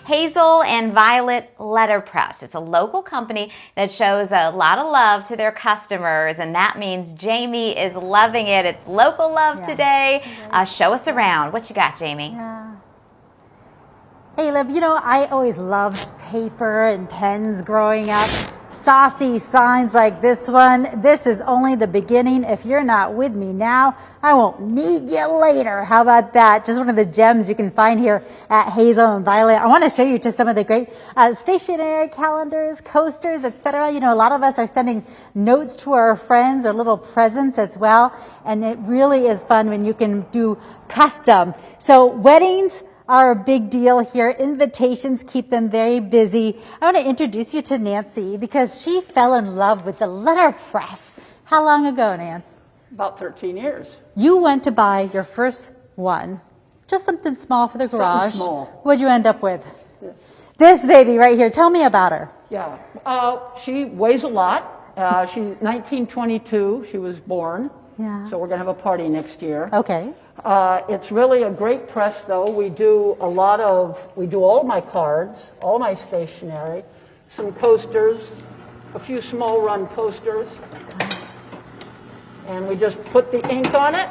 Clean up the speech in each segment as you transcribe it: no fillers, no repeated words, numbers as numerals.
Hazel and Violet Letterpress. It's a local company that shows a lot of love to their customers, and that means Jaime is loving it. It's local love today. Show us around. What you got, Jaime? Hey, Liv, you know, I always loved paper and pens growing up. Saucy signs like this one. This is only the beginning. If you're not with me now, I won't need you later. How about that? Just one of the gems you can find here at Hazel and Violet. I want to show you just some of the great stationery, calendars, coasters, etc. You know, a lot of us are sending notes to our friends or little presents as well. And it really is fun when you can do custom. So weddings are a big deal here. Invitations keep them very busy. I want to introduce you to Nancy because she fell in love with the letterpress. How long ago, Nance? About 13 years. You went to buy your first one. Just something small for the garage. Something small. What'd you end up with? This baby right here. Tell me about her. Yeah. She weighs a lot. She's 1922. She was born. Yeah. So we're going to have a party next year. Okay. It's really a great press, though. We do all my cards, all my stationery, some coasters, a few small run coasters, and we just put the ink on it,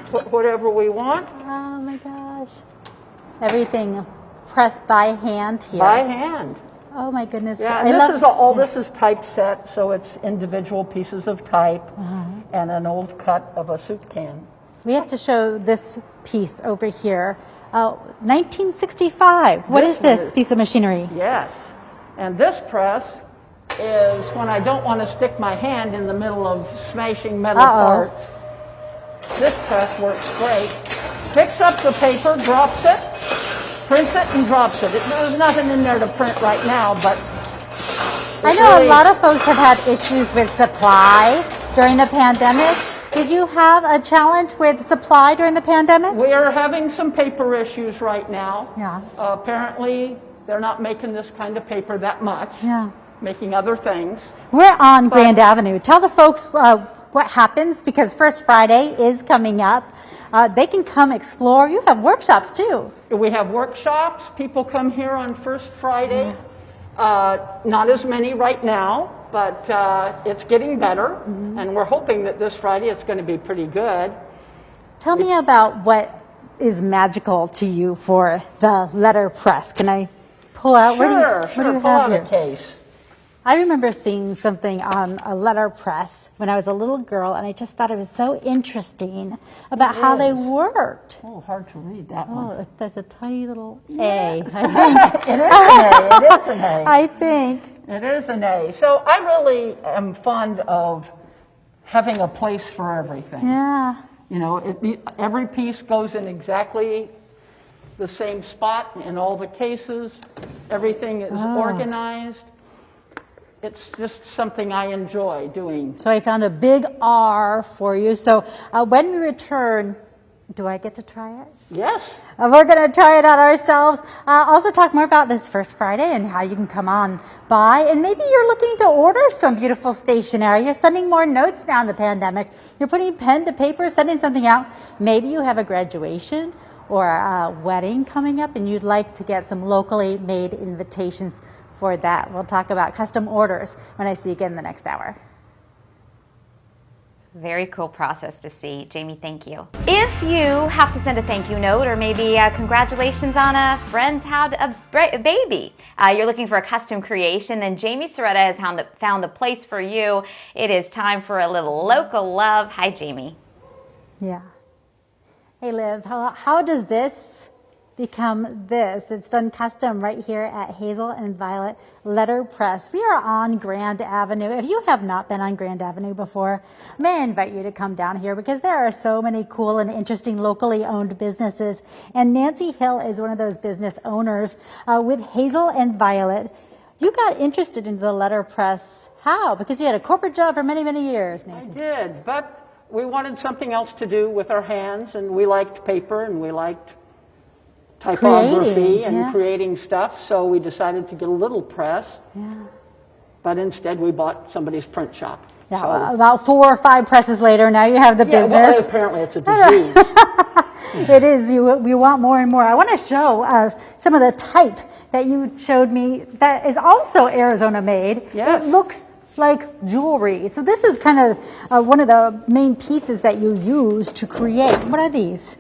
put whatever we want. Oh my gosh. Everything pressed by hand here. By hand. Oh my goodness. Yeah, and this is typeset, so it's individual pieces of type and an old cut of a soup can. We have to show this piece over here. 1965. What is this piece of machinery? Yes. And this press is when I don't want to stick my hand in the middle of smashing metal parts. This press works great. Picks up the paper, drops it, prints it, and drops it. There's nothing in there to print right now, but I know a lot of folks have had issues with supply during the pandemic. Did you have a challenge with supply during the pandemic? We are having some paper issues right now. Yeah. Apparently, they're not making this kind of paper that much. Yeah. Making other things. We're on Grand Avenue. Tell the folks what happens because First Friday is coming up. They can come explore. You have workshops too. We have workshops. People come here on First Friday. Not as many right now, but it's getting better, and we're hoping that this Friday it's going to be pretty good. Tell me about what is magical to you for the letterpress. Can I pull out? Sure, pull out a case. I remember seeing something on a letterpress when I was a little girl, and I just thought it was so interesting about how they worked. Oh, hard to read that one. Oh, there's a tiny little A, I think. It is an A. It is an A. I think. It is an A. So I really am fond of having a place for everything. Yeah. You know, every piece goes in exactly the same spot in all the cases. Everything is organized. It's just something I enjoy doing. So I found a big R for you. So when we return, do I get to try it? Yes. We're going to try it out ourselves. Also talk more about this First Friday and how you can come on by. And maybe you're looking to order some beautiful stationery. You're sending more notes now in the pandemic. You're putting pen to paper, sending something out. Maybe you have a graduation or a wedding coming up and you'd like to get some locally made invitations for that. We'll talk about custom orders when I see you again in the next hour. Very cool process to see. Jaime, thank you. If you have to send a thank you note or maybe congratulations on a friend's had a baby, you're looking for a custom creation, then Jaime Soretta has found the place for you. It is time for a little local love. Hi, Jaime. Yeah. Hey, Liv, how does this become this? It's done custom right here at Hazel and Violet Letterpress. We are on Grand Avenue. If you have not been on Grand Avenue before, may I invite you to come down here because there are so many cool and interesting locally owned businesses. And Nancy Hill is one of those business owners with Hazel and Violet. You got interested in the letterpress. How? Because you had a corporate job for many, many years, Nancy. I did, but we wanted something else to do with our hands, and we liked paper and we liked typography and creating stuff, so we decided to get a little press. Yeah. But instead we bought somebody's print shop. Yeah, so, about 4 or 5 presses later, now you have the business. Well, apparently it's a disease. It is. We want more and more. I want to show some of the type that you showed me that is also Arizona made. Yes. It looks like jewelry. So this is kind of one of the main pieces that you use to create. What are these?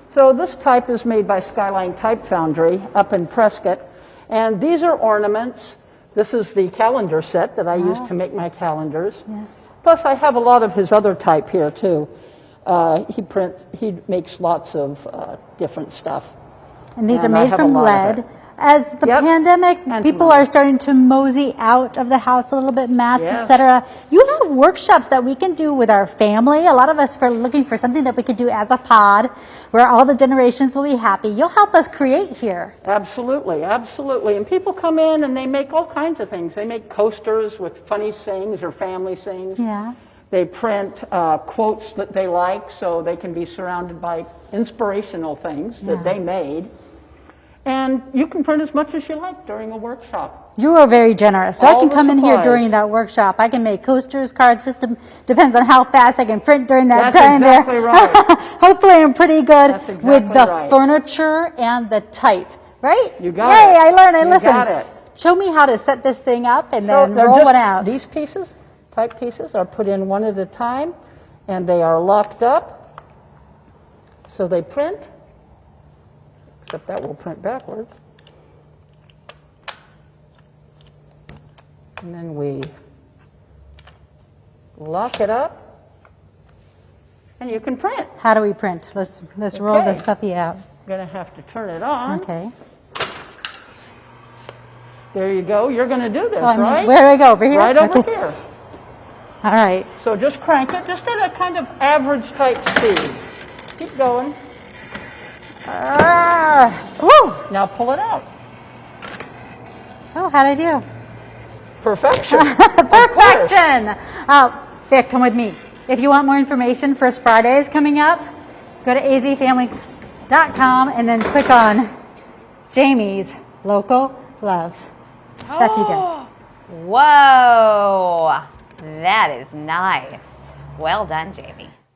So this type is made by Skyline Type Foundry up in Prescott. And these are ornaments. This is the calendar set that I use to make my calendars. Yes. Plus I have a lot of his other type here too. He makes lots of different stuff. And these And are I made have a from lot of lead. it. As the Yep. pandemic, And people from are lead. starting to mosey out of the house a little bit, masks, Yes. etc. You have workshops that we can do with our family. A lot of us are looking for something that we could do as a pod, where all the generations will be happy. You'll help us create here. Absolutely, absolutely. And people come in and they make all kinds of things. They make coasters with funny sayings or family sayings. Yeah. They print quotes that they like so they can be surrounded by inspirational things that they made. And you can print as much as you like during a workshop. You are very generous. So I All can the come in here supplies. during that workshop. I can make coasters, cards, just depends on how fast I can print during that That's time exactly there. right. Hopefully I'm pretty good That's exactly with the right. furniture and the type, right? You got Hey, it. I learned, I You listened. got it. Show me how to set this thing up and So then they're roll just, it out. these pieces, type pieces, are put in one at a time, and they are locked up, so they print, except that will print backwards. And then we lock it up, and you can print. How do we print? Let's roll Okay. this puppy out. I'm going to have to turn it on. Okay. There you go. You're going to do this, Well, I mean, right? where do I go? Over here? Right over Okay. here. All right. So just crank it, just at a kind of average type speed. Keep going. Woo! Now pull it out. Oh, how'd I do? Perfection. Perfection! Vic, come with me. If you want more information, First Friday is coming up. Go to azfamily.com and then click on Jamie's Local Love. Back to you guys. Whoa, that is nice. Well done, Jamie.